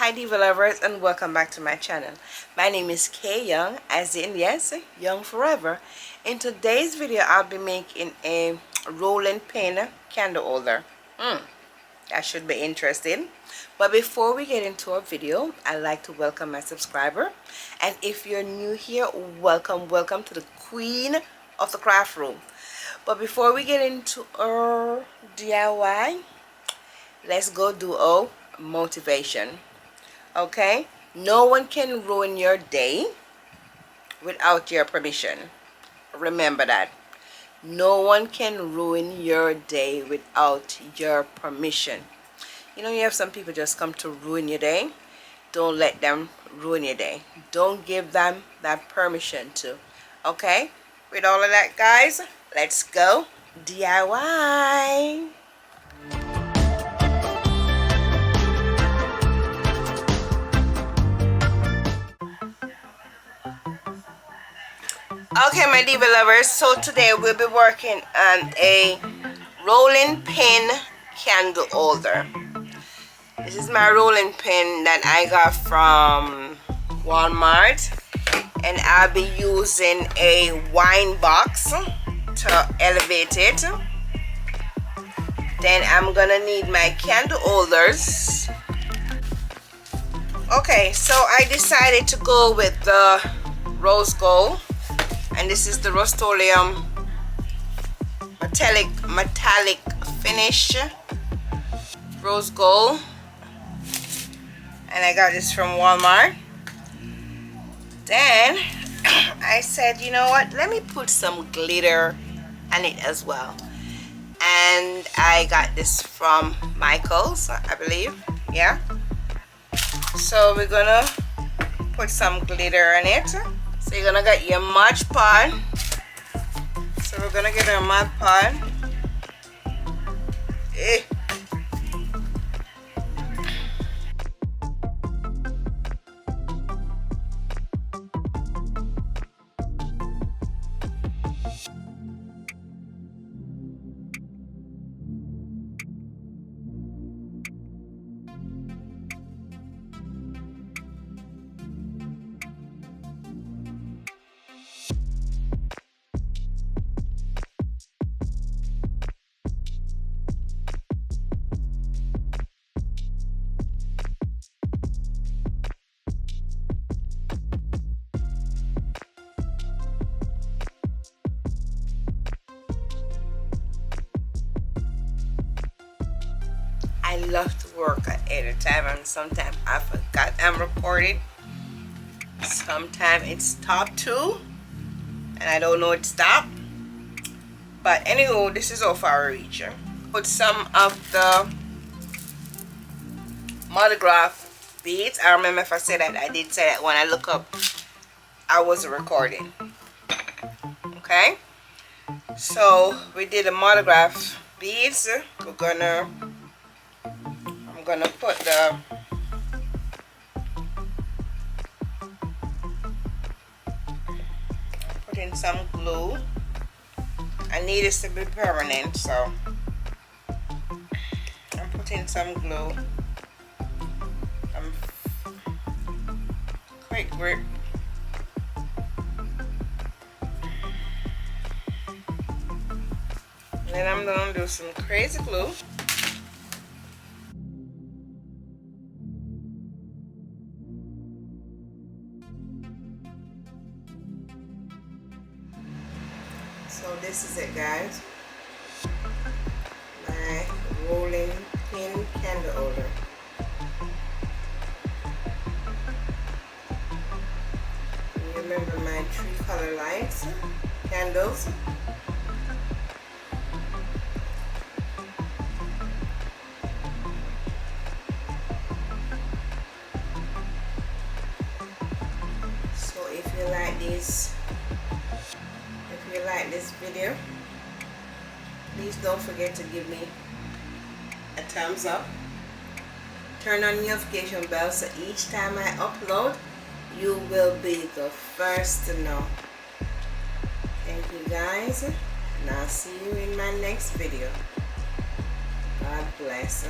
Hi Diva lovers, and welcome back to my channel. My name is Kay Young, as in yes, young forever. In today's video I'll be making a rolling pin candle holder. That should be interesting. But before we get into our video, I'd like to welcome my subscriber, and if you're new here, welcome to the queen of the craft room. But before we get into our DIY, let's go do our motivation. Okay, no one can ruin your day without your permission. Remember that. No one can ruin your day without your permission. You know, you have some people just come to ruin your day. Don't let them ruin your day. Don't give them that permission to. Okay, with all of that, guys, let's go DIY. Okay, my diva lovers, so today we'll be working on a rolling pin candle holder. This is my rolling pin that I got from Walmart, and I'll be using a wine box to elevate it. Then I'm gonna need my candle holders. Okay, so I decided to go with the rose gold, and this is the Rust-Oleum metallic finish rose gold, and I got this from Walmart. Then I said, you know what, let me put some glitter on it as well, and I got this from Michael's, I believe. Yeah, so we're gonna put some glitter on it. So you're gonna get your Mod Pod. So we're gonna get our Mod Pod. I love to work at any time, and sometimes I forgot I'm recording. Sometimes it stopped too, and I don't know it stopped. But anyway, this is how far I reach. Put some of the monograph beads. I remember if I said that, I did say that when I look up, I was recording. Okay, so we did the monograph beads. I'm gonna put in some glue. I need this to be permanent, so I'm putting some glue. Quick grip. And then I'm gonna do some crazy glue. So this is it, guys. My rolling pin candle holder. And remember my 3-color lights, candles. So if you like this video, please don't forget to give me a thumbs up. Turn on the notification bell so each time I upload, you will be the first to know. Thank you guys, and I'll see you in my next video. God bless.